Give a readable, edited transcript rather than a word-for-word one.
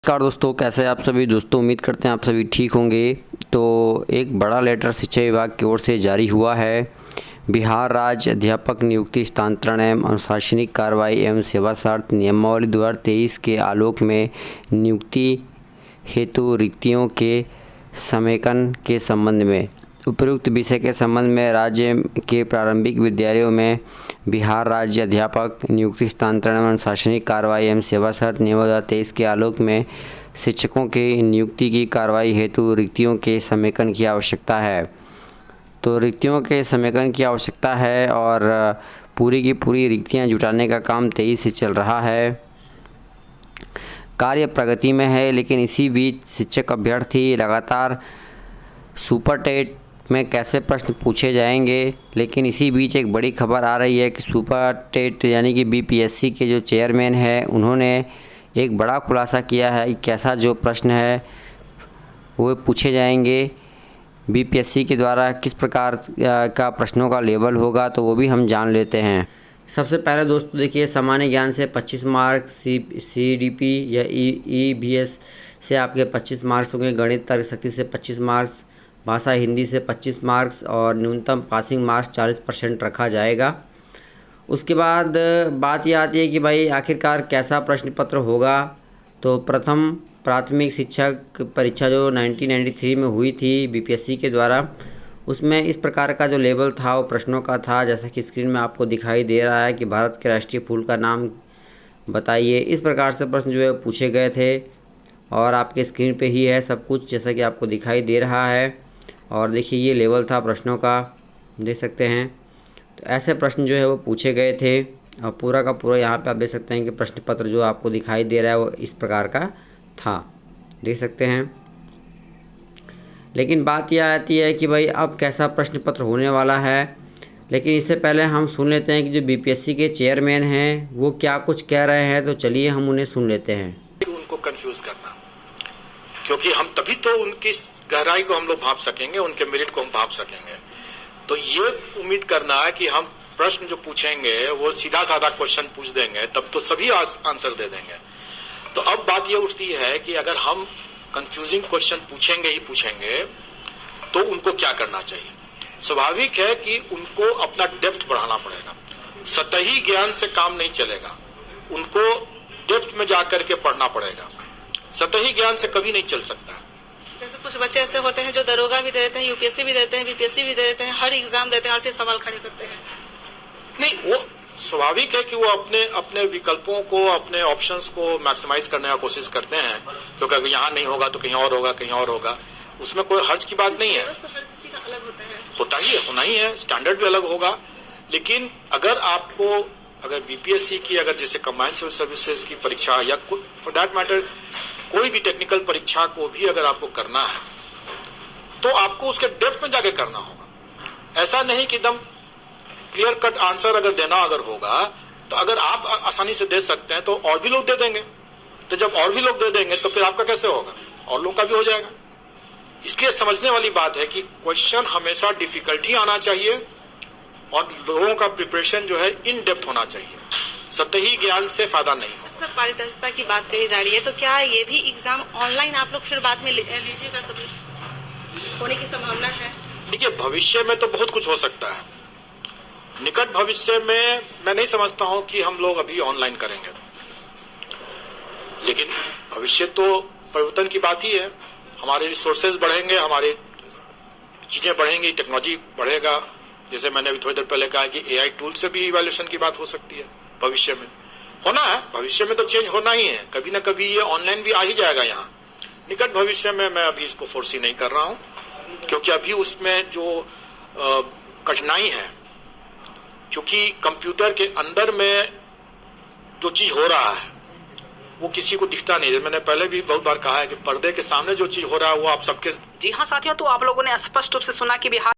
नमस्कार दोस्तों, कैसे हैं आप सभी दोस्तों। उम्मीद करते हैं आप सभी ठीक होंगे। तो एक बड़ा लेटर शिक्षा विभाग की ओर से जारी हुआ है। बिहार राज्य अध्यापक नियुक्ति स्थानांतरण एवं अनुशासनिक कार्रवाई एवं सेवा शर्त नियमावली 2023 के आलोक में नियुक्ति हेतु रिक्तियों के समेकन के संबंध में उपयुक्त विषय के संबंध में राज्य के प्रारंभिक विद्यालयों में बिहार राज्य अध्यापक नियुक्ति स्थानांतरण एवं अनुशासनिक कार्रवाई एवं सेवा शर्त नियम 2023 के आलोक में शिक्षकों की नियुक्ति की कार्रवाई हेतु रिक्तियों के समेकन की आवश्यकता है। तो रिक्तियों के समेकन की आवश्यकता है और पूरी की पूरी रिक्तियां जुटाने का काम तेजी से चल रहा है। कार्य प्रगति में है, लेकिन इसी बीच शिक्षक अभ्यर्थी लगातार सुपर टेट में कैसे प्रश्न पूछे जाएंगे। लेकिन इसी बीच एक बड़ी खबर आ रही है कि सुपर टेट यानी कि बीपीएससी के जो चेयरमैन हैं, उन्होंने एक बड़ा खुलासा किया है कि कैसा जो प्रश्न है वो पूछे जाएंगे बीपीएससी के द्वारा, किस प्रकार का प्रश्नों का लेवल होगा, तो वो भी हम जान लेते हैं। सबसे पहले दोस्तों देखिए, सामान्य ज्ञान से 25 मार्क्स, सीडीपी या ईवीएस से आपके 25 मार्क्स होंगे, गणित तर्कशक्ति से 25 मार्क्स, भाषा हिंदी से 25 मार्क्स और न्यूनतम पासिंग मार्क्स 40% रखा जाएगा। उसके बाद बात यह आती है कि भाई आखिरकार कैसा प्रश्न पत्र होगा। तो प्रथम प्राथमिक शिक्षक परीक्षा जो 1993 में हुई थी बीपीएससी के द्वारा, उसमें इस प्रकार का जो लेवल था वो प्रश्नों का था, जैसा कि स्क्रीन में आपको दिखाई दे रहा है कि भारत के राष्ट्रीय फूल का नाम बताइए। इस प्रकार से प्रश्न जो है पूछे गए थे और आपके स्क्रीन पे ही है सब कुछ, जैसा कि आपको दिखाई दे रहा है। और देखिए ये लेवल था प्रश्नों का, देख सकते हैं। तो ऐसे प्रश्न जो है वो पूछे गए थे और पूरा का पूरा यहाँ पे आप देख सकते हैं कि प्रश्न पत्र जो आपको दिखाई दे रहा है वो इस प्रकार का था, देख सकते हैं। लेकिन बात यह आती है कि भाई अब कैसा प्रश्न पत्र होने वाला है। लेकिन इससे पहले हम सुन लेते हैं कि जो बीपीएससी के चेयरमैन हैं वो क्या कुछ कह रहे हैं। तो चलिए हम उन्हें सुन लेते हैं। उनको कंफ्यूज करना, क्योंकि हम तभी तो उनकी गहराई को हम लोग भांप सकेंगे, उनके मेरिट को हम भांप सकेंगे। तो ये उम्मीद करना है कि हम प्रश्न जो पूछेंगे वो सीधा साधा क्वेश्चन पूछ देंगे, तब तो सभी आंसर दे देंगे। तो अब बात ये उठती है कि अगर हम कंफ्यूजिंग क्वेश्चन पूछेंगे ही पूछेंगे तो उनको क्या करना चाहिए। स्वाभाविक है कि उनको अपना डेप्थ बढ़ाना पड़ेगा। सतही ज्ञान से काम नहीं चलेगा, उनको डेप्थ में जाकर के पढ़ना पड़ेगा। सतही ज्ञान से कभी नहीं चल सकता है। जैसे कुछ बच्चे ऐसे होते हैं जो दरोगा भी दे देते हैं, यूपीएससी भी देते हैं, बीपीएससी भी दे देते हैं, हर एग्जाम देते हैं और फिर सवाल खड़े करते हैं। नहीं, वो स्वाभाविक है कि वो अपने अपने विकल्पों को, अपने ऑप्शंस को मैक्सिमाइज करने का कोशिश करते हैं, क्योंकि अगर यहाँ नहीं होगा तो कहीं और होगा, कहीं और होगा। उसमें कोई हर्ज की बात नहीं है। तो हर किसी का अलग होता है, होता ही है, होना ही है, स्टैंडर्ड भी अलग होगा। लेकिन अगर बीपीएससी की, अगर जैसे कंबाइंड सिविल सर्विसेज की परीक्षा या फॉर दैट मैटर कोई भी टेक्निकल परीक्षा को भी अगर आपको करना है तो आपको उसके डेप्थ में जाके करना होगा। ऐसा नहीं कि एकदम क्लियर कट आंसर अगर देना अगर होगा तो अगर आप आसानी से दे सकते हैं तो और भी लोग दे देंगे। तो जब और भी लोग दे देंगे तो फिर आपका कैसे होगा, और लोगों का भी हो जाएगा। इसलिए समझने वाली बात है कि क्वेश्चन हमेशा डिफिकल्टी आना चाहिए और लोगों का प्रिपरेशन जो है इन डेप्थ होना चाहिए। सतही ज्ञान से फायदा नहीं हो। अक्सर पारदर्शिता की बात कही जा रही है, तो क्या ये भी एग्जाम ऑनलाइन आप लोग फिर बाद में लीजिएगा, कभी होने की संभावना है? देखिए, भविष्य में तो बहुत कुछ हो सकता है। निकट भविष्य में मैं नहीं समझता हूं कि हम लोग अभी ऑनलाइन करेंगे, लेकिन भविष्य तो परिवर्तन की बात ही है। हमारे रिसोर्सेज बढ़ेंगे, हमारी चीजें बढ़ेंगी, टेक्नोलॉजी बढ़ेगा। जैसे मैंने अभी थोड़ी देर पहले कहा कि एआई टूल से भी इवैल्यूएशन की बात हो सकती है। भविष्य में होना है, भविष्य में तो चेंज होना ही है, कभी ना कभी ये ऑनलाइन भी आ ही जाएगा। यहाँ निकट भविष्य में मैं अभी इसको फोर्सी नहीं कर रहा हूँ, क्योंकि अभी उसमें जो कठिनाई है, क्योंकि कंप्यूटर के अंदर में जो चीज हो रहा है वो किसी को दिखता नहीं है। मैंने पहले भी बहुत बार कहा है कि पर्दे के सामने जो चीज हो रहा है वो आप सबके। जी हाँ साथियों, तो आप लोगों ने स्पष्ट रूप से सुना कि बिहार